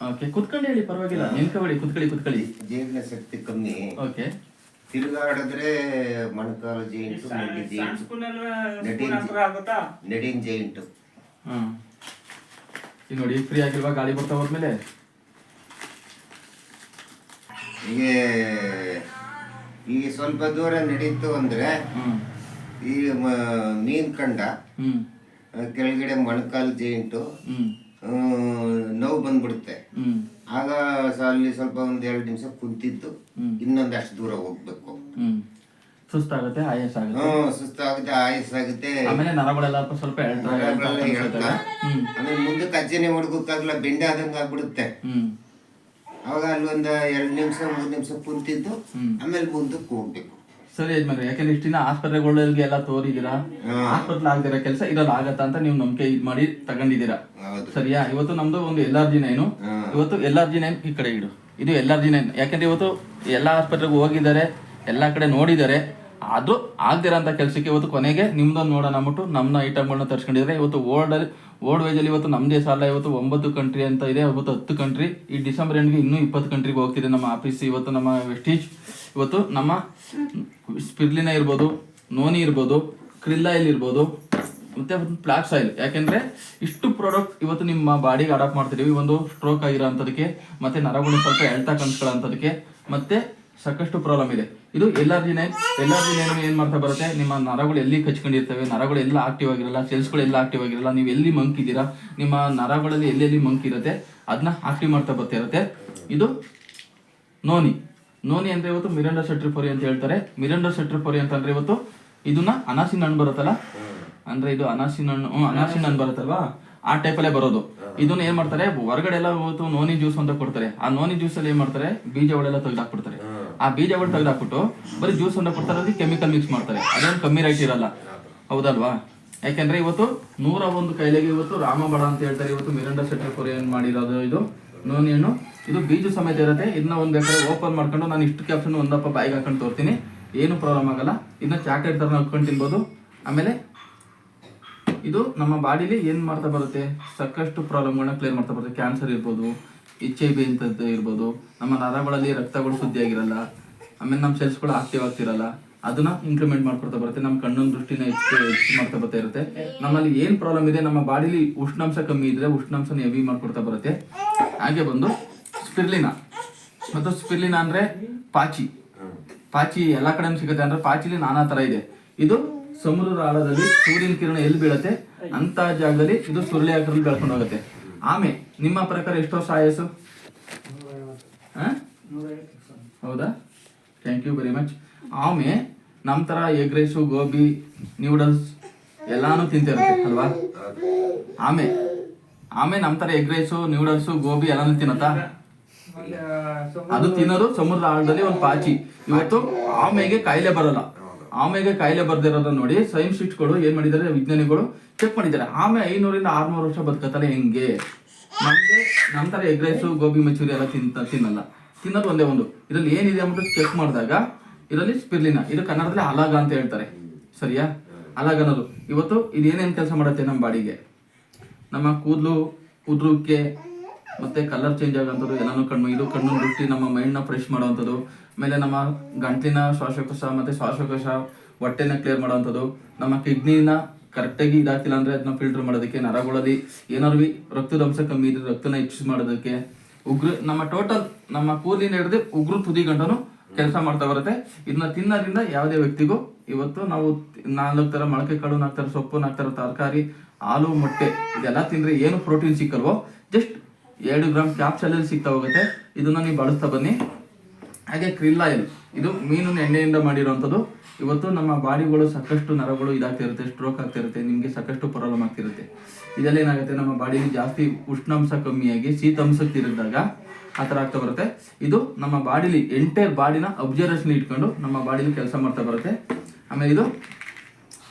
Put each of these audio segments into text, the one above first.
Okay, ಕುತ್ಕೊಂಡು ಹೇಳಿ, ಪರವಾಗಿಲ್ಲ, ನಿಂತ್ಕೊಳ್ಳಿ, ಕುತ್ಕೊಳ್ಳಿ. ಜೀರ್ಣ ಶಕ್ತಿ ಕಮ್ಮಿ. ಓಕೆ, ತಿರುಗಾಡಿದ್ರೆ ಮೊಣಕಾಲು ಜೈಂಟು, ನಡಿನ ಜೈಂಟು. ಈಗ ನೋಡಿ, ಫ್ರೀ ಆಗಿಲ್ವಾ ಗಾಳಿ ಬರ್ತಾ ಹೋದ್ಮೇಲೆ? ಈಗ ಸ್ವಲ್ಪ ದೂರ ನಡೀತು ಅಂದ್ರೆ ಈ ಮೀನ್ ಕಂಡ ಕೆಳಗಡೆ ಮೊಣಕಾಲು ಜೈಂಟು ನೋವು ಬಂದ್ಬಿಡುತ್ತೆ. ಆಗ ಅಲ್ಲಿ ಸ್ವಲ್ಪ ಒಂದ್ 2 ನಿಮಿಷ ಕುಂತಿದ್ದು ಇನ್ನೊಂದಷ್ಟು ದೂರ ಹೋಗ್ಬೇಕು. ಸುಸ್ತಾಗುತ್ತೆ, ಆಯಾಸ ಆಗುತ್ತೆ. ಸುಸ್ತಾಗುತ್ತೆ, ಆಯಾಸ ಆಗುತ್ತೆ. ಆಮೇಲೆ ನರಗಳೆಲ್ಲ ಸ್ವಲ್ಪ ಆಮೇಲೆ ಮುಂದಕ್ಕೆ ಅಜ್ಜನೆ ಹುಡುಗಕ್ಕಾಗಲ್ಲ, ಬೆಂಡೆ ಆದಂಗ ಆಗ್ಬಿಡುತ್ತೆ. ಅವಾಗ ಅಲ್ಲಿ ಒಂದ್ 2 ನಿಮಿಷ 3 ನಿಮಿಷ ಕುಂತಿದ್ದು ಆಮೇಲೆ ಮುಂದಕ್ಕೆ ಹೋಗ್ಬೇಕು. ಸರಿ ಯಜಮಾನ್ರೆ, ಯಾಕಂದ್ರೆ ಇಷ್ಟಿನ ಆಸ್ಪತ್ರೆಗಳಿಗೆ ಎಲ್ಲ ತೋರಿದೀರಾ, ಆಸ್ಪತ್ರೆ ಆಗದಿರೋ ಕೆಲಸ ಇದ್ರಲ್ಲಿ ಆಗತ್ತಾ ಅಂತ ನೀವು ನಂಬಿಕೆ ಮಾಡಿ ತಗೊಂಡಿದ್ದೀರಾ, ಸರಿಯಾ? ಇವತ್ತು ನಮ್ದು ಒಂದು LRG9. ಇವತ್ತು LRG9 ಈ ಕಡೆ ಇಡು, ಇದು LRG9. ಯಾಕಂದ್ರೆ ಇವತ್ತು ಎಲ್ಲಾ ಆಸ್ಪತ್ರೆಗೆ ಹೋಗಿದ್ದಾರೆ, ಎಲ್ಲಾ ಕಡೆ ನೋಡಿದ್ದಾರೆ, ಅದು ಆಗ್ದಿರ ಅಂತ ಕೆಲ್ಸಕ್ಕೆ ಇವತ್ತು ಕೊನೆಗೆ ನಿಮ್ದೊಂದು ನೋಡೋಣ ಅಂದ್ಬಿಟ್ಟು ನಮ್ಮ ಐಟಮ್ಗಳನ್ನ ತರ್ಸ್ಕೊಂಡಿದ್ರೆ. ಇವತ್ತು ವರ್ಲ್ಡ್ ವೈಜಲ್ಲಿ ಇವತ್ತು ನಮ್ದೇ ಸಾಲ ಇವತ್ತು 9 ಕಂಟ್ರಿ ಅಂತ ಇದೆ, ಇವತ್ತು 10 ಕಂಟ್ರಿ. ಈ ಡಿಸೆಂಬರ್ ಎಂಡ್ಗೆ ಇನ್ನೂ 20 ಕಂಟ್ರಿಗೆ ಹೋಗ್ತಿದೆ ನಮ್ಮ ಆಫೀಸ್. ಇವತ್ತು ನಮ್ಮ ವೆಸ್ಟೀಜ್, ಇವತ್ತು ನಮ್ಮ ಸ್ಪಿರ್ಲಿನ ಇರ್ಬೋದು, ನೋನಿ ಇರ್ಬೋದು, ಕ್ರಿಲ್ ಆಯಿಲ್ ಇರ್ಬೋದು, ಮತ್ತೆ ಫ್ಲಾಕ್ಸ್ ಆಯಿಲ್. ಯಾಕೆಂದ್ರೆ ಇಷ್ಟು ಪ್ರಾಡಕ್ಟ್ ಇವತ್ತು ನಿಮ್ಮ ಬಾಡಿಗೆ ಅಡಾಪ್ಟ್ ಮಾಡ್ತಿದೀವಿ. ಒಂದು ಸ್ಟ್ರೋಕ್ ಆಗಿರೋ ಅಂಥದಕ್ಕೆ, ಮತ್ತೆ ನರಗಳು ಸ್ವಲ್ಪ ಎಳ್ತಾ ಕನ್ಸ್ಕೊಳ್ಳೋಂಥದಕ್ಕೆ, ಮತ್ತೆ ಸಾಕಷ್ಟು ಪ್ರಾಬ್ಲಮ್ ಇದೆ. ಇದು LRG9 ಏನ್ ಮಾಡ್ತಾ ಬರುತ್ತೆ, ನಿಮ್ಮ ನರಗಳು ಎಲ್ಲಿ ಕಚ್ಕೊಂಡಿರ್ತವೆ, ನರಗಳು ಎಲ್ಲ ಆಕ್ಟಿವ್ ಆಗಿರಲ್ಲ, ಸೆಲ್ಸ್ಗಳು ಎಲ್ಲ ಆಕ್ಟಿವ್ ಆಗಿರಲ್ಲ, ನೀವು ಎಲ್ಲಿ ಮಂಕಿದ್ದೀರಾ, ನಿಮ್ಮ ನರಗಳಲ್ಲಿ ಎಲ್ಲೆಲ್ಲಿ ಮಂಕ್ ಇರುತ್ತೆ ಅದನ್ನ ಆಕ್ಟಿವ್ ಮಾಡ್ತಾ ಬರ್ತಾ ಇರುತ್ತೆ. ಇದು ನೋನಿ ಅಂದ್ರೆ ಇವತ್ತು ಮಿರಾಂಡಾ ಸೆಟ್ರಿಫೋರಿ ಅಂತ ಹೇಳ್ತಾರೆ. ಮಿರಾಂಡಾ ಸೆಟ್ರಿಫೋರಿ ಅಂತಂದ್ರೆ ಇವತ್ತು ಇದನ್ನ ಅನಾಸಿನ್ ಹಣ್ಣು ಬರುತ್ತಲ್ಲ, ಅಂದ್ರೆ ಇದು ಅನಾಸಿನ್ ಹಣ್ಣು ಬರುತ್ತಲ್ವಾ, ಆ ಟೈಪಲ್ಲೇ ಬರೋದು. ಇದನ್ನ ಏನ್ ಮಾಡ್ತಾರೆ, ಹೊರಗಡೆ ಎಲ್ಲ ಇವತ್ತು ನೋನಿ ಜ್ಯೂಸ್ ಅಂತ ಕೊಡ್ತಾರೆ. ಆ ನೋನಿ ಜ್ಯೂಸ್ ಅಲ್ಲಿ ಏನ್ ಮಾಡ್ತಾರೆ, ಬೀಜಗಳೆಲ್ಲ ತೆಗೆದಾಕ್ಬಿಡ್ತಾರೆ. ಆ ಬೀಜಗಳು ತೆಗೆದಾಕ್ಬಿಟ್ಟು ಬರೀ ಜ್ಯೂಸ್ ಅಂತ ಕೊಡ್ತಾರೆ, ಅದಕ್ಕೆ ಕೆಮಿಕಲ್ ಮಿಕ್ಸ್ ಮಾಡ್ತಾರೆ. ಅದೇನು ಕಮ್ಮಿ ರೇಟ್ ಇರಲ್ಲ, ಹೌದಲ್ವಾ? ಯಾಕೆಂದ್ರೆ ಇವತ್ತು 101 ಕಾಯಿಲೆಗೆ ಇವತ್ತು ರಾಮಬಾಣ ಅಂತ ಹೇಳ್ತಾರೆ. ಇವತ್ತು ಮಿರಾಂಡಾ ಸೆಟ್ರಿಫೋರಿ ಏನ್ ಮಾಡಿರೋದು ಇದು ನೋನಿ ಹಣ್ಣು. ಇದು ಬೀಜ ಸಮೇತ ಇರುತ್ತೆ. ಇದನ್ನ ಒಂದ್ ಬೇಕಾದ್ರೆ ಓಪನ್ ಮಾಡ್ಕೊಂಡು ನಾನು ಇಷ್ಟು ಕ್ಯಾಪ್ಷನ್ ಒಂದಪ್ಪ ಬಾಯಿಗೆ ಹಾಕೊಂಡು ತೋರ್ತೀನಿ, ಏನು ಪ್ರಾಬ್ಲಮ್ ಆಗಲ್ಲ. ಇದನ್ನ ಚಾಕ್ಲೇಟ್ ತರ ಹಾಕೊಂಡು ತಿನ್ಬೋದು. ಆಮೇಲೆ ಇದು ನಮ್ಮ ಬಾಡಿಲಿ ಏನ್ ಮಾಡ್ತಾ ಬರುತ್ತೆ, ಸಾಕಷ್ಟು ಪ್ರಾಬ್ಲಮ್ಗಳನ್ನ ಕ್ಲಿಯರ್ ಮಾಡ್ತಾ ಬರುತ್ತೆ. ಕ್ಯಾನ್ಸರ್ ಇರ್ಬೋದು, HIV ಅಂತದ್ದು ಇರ್ಬೋದು, ನಮ್ಮ ನರಗಳಲ್ಲಿ ರಕ್ತಗಳು ಶುದ್ಧಿ ಆಗಿರಲ್ಲ, ಆಮೇಲೆ ನಮ್ಮ ಸೆಲ್ಸ್ಗಳು ಆಕ್ಟಿವ್ ಆಗ್ತಿರಲ್ಲ, ಅದನ್ನ ಇಂಪ್ಲಿಮೆಂಟ್ ಮಾಡ್ಕೊಡ್ತಾ ಬರುತ್ತೆ. ನಮ್ಮ ಕಣ್ಣಿನ ದೃಷ್ಟಿನ ಹೆಚ್ಚು ಮಾಡ್ತಾ ಬರ್ತಾ ಇರುತ್ತೆ. ನಮ್ಮಲ್ಲಿ ಏನ್ ಪ್ರಾಬ್ಲಮ್ ಇದೆ, ನಮ್ಮ ಬಾಡಿಲಿ ಉಷ್ಣಾಂಶ ಕಮ್ಮಿ ಇದ್ರೆ ಉಷ್ಣಾಂಶನ ಹೆವಿ ಮಾಡ್ಕೊಡ್ತಾ ಬರುತ್ತೆ. ಹಾಗೆ ಬಂದು ಸ್ಪಿರ್ಲಿನಾ, ಮತ್ತು ಸ್ಪಿರ್ಲಿನಾ ಅಂದ್ರೆ ಪಾಚಿ ಎಲ್ಲಾ ಕಡೆ ಸಿಗುತ್ತೆ. ಅಂದ್ರೆ ಪಾಚಿಲಿ ನಾನಾ ತರ ಇದೆ. ಇದು ಸಮುದ್ರದ ಆಳದಲ್ಲಿ ಸೂರ್ಯನ ಕಿರಣ ಎಲ್ಲಿ ಬೀಳತ್ತೆ ಅಂತ ಜಾಗದಲ್ಲಿ ಇದು ಸುರುಳಿ ಆಕಾರದಲ್ಲಿ ಬೆಳ್ಕೊಂಡು ಹೋಗುತ್ತೆ. ಆಮೆ ನಿಮ್ಮ ಪ್ರಕಾರ ಎಷ್ಟು ವರ್ಷ ಆಯಸ್ಸು? ಹೌದಾ, ಥ್ಯಾಂಕ್ ಯು ವೆರಿ ಮಚ್. ಆಮೆ ನಮ್ಮ ತರ ಎಗ್ ರೈಸು, ಗೋಬಿ, ನ್ಯೂಡಲ್ಸ್ ಎಲ್ಲಾನು ತಿಂತಿರುತ್ತೆ ಅಲ್ವಾ? ಆಮೆ ನಮ್ಮ ತರ ಎಗ್ ರೈಸು, ನ್ಯೂಡಲ್ಸು, ಗೋಬಿ ಎಲ್ಲಾನು ತಿನ್ನತ್ತಾ? ಅದು ತಿನ್ನೋದು ಸಮುದ್ರ ಆಳದಲ್ಲಿ ಒಂದು ಪಾಚಿ. ಇವತ್ತು ಆಮೆಗೆ ಕಾಯಿಲೆ ಬರಲ್ಲ. ಆಮೆಗೆ ಕಾಯಿಲೆ ಬರ್ದಿರೋದನ್ನ ನೋಡಿ ಸೈಂಟಿಸ್ಟ್ಗಳು ಏನ್ ಮಾಡಿದ್ದಾರೆ, ವಿಜ್ಞಾನಿಗಳು ಚೆಕ್ ಮಾಡಿದ್ದಾರೆ. ಆಮೆ 500 ರಿಂದ 600 ವರ್ಷ ಬದುಕತ್ತಾರೆ. ಹೆಂಗೆ? ನಮ್ಗೆ ನಮ್ಮ ತರ ಎಗ್ ರೈಸು, ಗೋಬಿ ಮಂಚೂರಿ ಎಲ್ಲ ತಿನ್ನಲ್ಲ. ತಿನ್ನೋದು ಒಂದೇ ಒಂದು. ಇದ್ರಲ್ಲಿ ಏನಿದೆ ಅಂದ್ಬಿಟ್ಟು ಚೆಕ್ ಮಾಡಿದಾಗ ಇದರಲ್ಲಿ ಸ್ಪಿರ್ಲಿನಾ, ಇದು ಕನ್ನಡದಲ್ಲಿ ಅಲಾಗ ಅಂತ ಹೇಳ್ತಾರೆ, ಸರಿಯಾ? ಅಲಾಗ ಅನ್ನೋದು ಇವತ್ತು ಇದೇನೇನು ಕೆಲಸ ಮಾಡುತ್ತೆ ನಮ್ಮ ಬಾಡಿಗೆ, ನಮ್ಮ ಕೂದಲು ಉದ್ರುಕ್ಕೆ ಮತ್ತೆ ಕಲರ್ ಚೇಂಜ್ ಆಗೋಂಥದ್ದು ಎಲ್ಲಾನು ಇದು ಕಣ್ಣು ದೃಷ್ಟಿ, ನಮ್ಮ ಮೈಂಡ್ನ ಫ್ರೆಶ್ ಮಾಡೋವಂಥದ್ದು, ಆಮೇಲೆ ನಮ್ಮ ಗಂಟ್ಲಿನ ಶ್ವಾಸಕೋಶ ಮತ್ತೆ ಶ್ವಾಸಕೋಶ ಹೊಟ್ಟೆನ ಕ್ಲಿಯರ್ ಮಾಡೋವಂಥದ್ದು, ನಮ್ಮ ಕಿಡ್ನಿನ ಕರೆಕ್ಟಾಗಿ ಇದಾಗ್ತಿಲ್ಲ ಅಂದ್ರೆ ಅದನ್ನ ಫಿಲ್ಟರ್ ಮಾಡೋದಕ್ಕೆ, ನರಗಳಲ್ಲಿ ಏನಾದ್ರು ರಕ್ತದ ಅಂಶ ಕಮ್ಮಿ ಇದ್ರೆ ರಕ್ತನ ಹೆಚ್ಚು ಮಾಡೋದಕ್ಕೆ, ನಮ್ಮ ಟೋಟಲ್ ನಮ್ಮ ಕೂದಲಿನ ಹಿಡಿದು ಉಗುರು ತುದಿ ಗಂಟನು ಕೆಲಸ ಮಾಡ್ತಾ ಬರುತ್ತೆ. ಇದನ್ನ ತಿನ್ನೋದ್ರಿಂದ ಯಾವುದೇ ವ್ಯಕ್ತಿಗೂ ಇವತ್ತು ನಾವು 4 ತರ ಮೊಳಕೆ ಕಾಳು, 4 ತರ ಸೊಪ್ಪು, 4 ತರ ತರಕಾರಿ, ಹಾಲು, ಮೊಟ್ಟೆ ಇದೆಲ್ಲ ತಿಂದ್ರೆ ಏನು ಪ್ರೋಟೀನ್ ಸಿಕ್ಕಲ್ವೋ ಜಸ್ಟ್ 2 ಗ್ರಾಮ್ ಕ್ಯಾಪ್ಸೂಲಲ್ಲಿ ಸಿಗ್ತಾ ಹೋಗುತ್ತೆ. ಇದನ್ನ ನೀವು ಬಳಸ್ತಾ ಬನ್ನಿ. ಹಾಗೆ ಕ್ರಿಲ್ ಆಯಿಲ್, ಇದು ಮೀನಿನ ಎಣ್ಣೆಯಿಂದ ಮಾಡಿರುವಂಥದ್ದು. ಇವತ್ತು ನಮ್ಮ ಬಾಡಿಗಳು ಸಾಕಷ್ಟು ನರಗಳು ಇದಾಗ್ತಿರುತ್ತೆ, ಸ್ಟ್ರೋಕ್ ಆಗ್ತಿರುತ್ತೆ, ನಿಮಗೆ ಸಾಕಷ್ಟು ಪ್ರಾಬ್ಲಮ್ ಆಗ್ತಿರುತ್ತೆ. ಇದೆಲ್ಲ ಏನಾಗುತ್ತೆ, ನಮ್ಮ ಬಾಡಿಲಿ ಜಾಸ್ತಿ ಉಷ್ಣಾಂಶ ಕಮ್ಮಿಯಾಗಿ ಶೀತಾಂಶಕ್ಕೆ ಇರಿದಾಗ ಆ ಥರ ಆಗ್ತಾ ಬರುತ್ತೆ. ಇದು ನಮ್ಮ ಬಾಡಿಲಿ ಎಂಟೈರ್ ಬಾಡಿನ ಅಬ್ಸರ್ವೇಷನ್ ಇಟ್ಕೊಂಡು ನಮ್ಮ ಬಾಡಿಲಿ ಕೆಲಸ ಮಾಡ್ತಾ ಬರುತ್ತೆ. ಆಮೇಲೆ ಇದು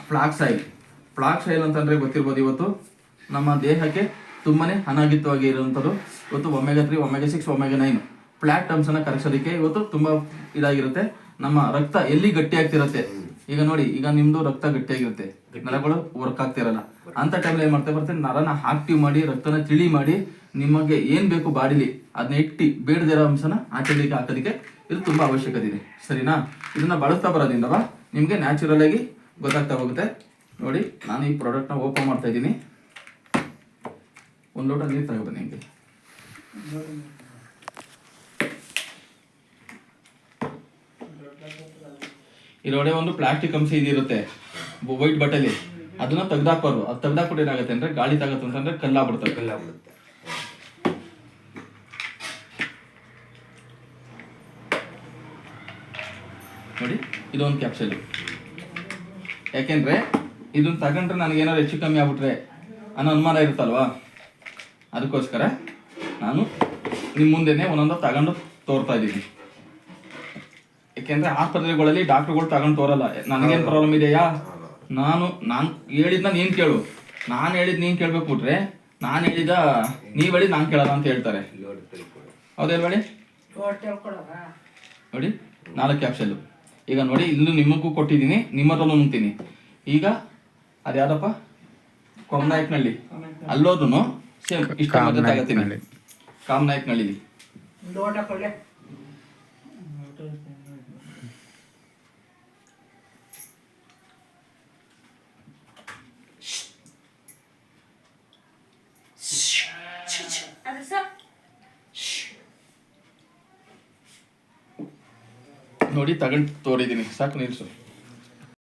ಫ್ಲಾಕ್ಸ್ ಆಯಿಲ್ ಅಂತಂದ್ರೆ ಗೊತ್ತಿರ್ಬೋದು. ಇವತ್ತು ನಮ್ಮ ದೇಹಕ್ಕೆ ತುಂಬಾನೇ ಅನಾಗಿತ್ವಾಗಿ ಇರುವಂಥದ್ದು. ಇವತ್ತು ಒಮೆಗಾ 3, ಒಮೆಗಾ 6, ಒಮೆಗಾ 9 ಫ್ಲಾಟ್ ಅಂಶನ ಕರಗಿಸೋದಕ್ಕೆ ಇವತ್ತು ತುಂಬಾ ಇದಾಗಿರುತ್ತೆ. ನಮ್ಮ ರಕ್ತ ಎಲ್ಲಿ ಗಟ್ಟಿ ಆಗ್ತಿರುತ್ತೆ, ಈಗ ನೋಡಿ, ಈಗ ನಿಮ್ದು ರಕ್ತ ಗಟ್ಟಿಯಾಗಿರುತ್ತೆ, ನರಗಳು ವರ್ಕ್ ಆಗ್ತಿರಲ್ಲ. ಅಂತ ಟೈಮಲ್ಲಿ ಏನ್ ಮಾಡ್ತಾ ಬರುತ್ತೆ, ನರನ ಆಕ್ಟಿವ್ ಮಾಡಿ ರಕ್ತನ ತಿಳಿ ಮಾಡಿ ನಿಮಗೆ ಏನು ಬೇಕು ಬಾಡಿಲಿ ಅದನ್ನ ಇಟ್ಟು ಬೇಡದಿರೋ ಅಂಶನ ಆಚೆಗೆ ಹಾಕೋದಕ್ಕೆ ಇದು ತುಂಬ ಅವಶ್ಯಕತೆ ಇದೆ. ಸರಿನಾ? ಇದನ್ನ ಬಳಸ್ತಾ ಬರೋದ್ರಿಂದವ ನಿಮಗೆ ನ್ಯಾಚುರಲ್ ಆಗಿ ಗೊತ್ತಾಗ್ತಾ ಹೋಗುತ್ತೆ. ನೋಡಿ, ನಾನು ಈ ಪ್ರಾಡಕ್ಟ್ನ ಓಪನ್ ಮಾಡ್ತಾ ಇದ್ದೀನಿ. ಒಂದು ಲೋಟ ನೀರು ತಗೊಬನ್ನಿ. ನಿಮಗೆ ಇದರೊಳಗೆ ಒಂದು ಪ್ಲಾಸ್ಟಿಕ್ ಅಂಶ ಇದಿರುತ್ತೆ ವೈಟ್ ಬಟ್ಟೆಲಿ, ಅದನ್ನ ತೆಗ್ದಾಕ್ಬಾರ್ದು. ಅದು ತೆಗ್ದಾಕ್ಬಿಟ್ಟು ಏನಾಗುತ್ತೆ ಅಂದ್ರೆ ಗಾಳಿ ತಗತ್ತೆ ಅಂತಂದ್ರೆ ಕಲ್ಲಾಗ್ಬಿಡ್ತವೆ. ನೋಡಿ, ಇದೊಂದು ಕ್ಯಾಪ್ಸೂಲ್. ಯಾಕೆಂದ್ರೆ ಇದನ್ನ ತಗೊಂಡ್ರೆ ನನಗೇನಾದ್ರು ಹೆಚ್ಚು ಕಮ್ಮಿ ಆಗ್ಬಿಟ್ರೆ ಅನ್ನೋ ಅನುಮಾನ ಇರುತ್ತಲ್ವಾ, ಅದಕ್ಕೋಸ್ಕರ ನಾನು ನಿಮ್ಮ ಮುಂದೆನೆ ಒಂದೊಂದು ತಗೊಂಡು ತೋರ್ತಾ ಇದ್ದೀನಿ. ಯಾಕೆಂದ್ರೆ ಆಸ್ಪತ್ರೆಗಳಲ್ಲಿ ಡಾಕ್ಟರ್ಗಳು ತಗೊಂಡು ತೋರಲ್ಲ. ನನಗೇನು ಪ್ರಾಬ್ಲಮ್ ಇದೆಯಾ, ನಾನು ಹೇಳಿದ್ನ ನೀನು ಕೇಳು, ನಾನು ಹೇಳಿದ್ ನೀನು ಕೇಳ್ಬೇಕು ಬಿಟ್ರೆ ನಾನು ಹೇಳಿದ ನೀವು ಹೇಳಿ ನಾನು ಕೇಳಲ್ಲ ಅಂತ ಹೇಳ್ತಾರೆ. ಹೌದೇನು ಹೇಳಿ? ನೋಡಿ, 4 ಕ್ಯಾಪ್ಸೂಲು. ಈಗ ನೋಡಿ, ಇಲ್ಲೂ ನಿಮಗೂ ಕೊಟ್ಟಿದ್ದೀನಿ, ನಿಮ್ಮದ್ರಲ್ಲೂ ನುಂಗ್ತೀನಿ. ಈಗ ಅದ್ಯಾವುದಪ್ಪ, ಕೊಮ್ನಾಯಕನಹಳ್ಳಿ, ಅಲ್ಲೋದ್ರು ಸೇಮ್ ಇಷ್ಟ ಮದ್ದು ತಗೋತೀನಿ. ಕಾಮನಾಯಕನಹಳ್ಳಿ ನೋಡಿ ತಗೊಂಡು ತೋರಿದ್ದೀನಿ. ಸಾಕು, ನಿಲ್ಸು.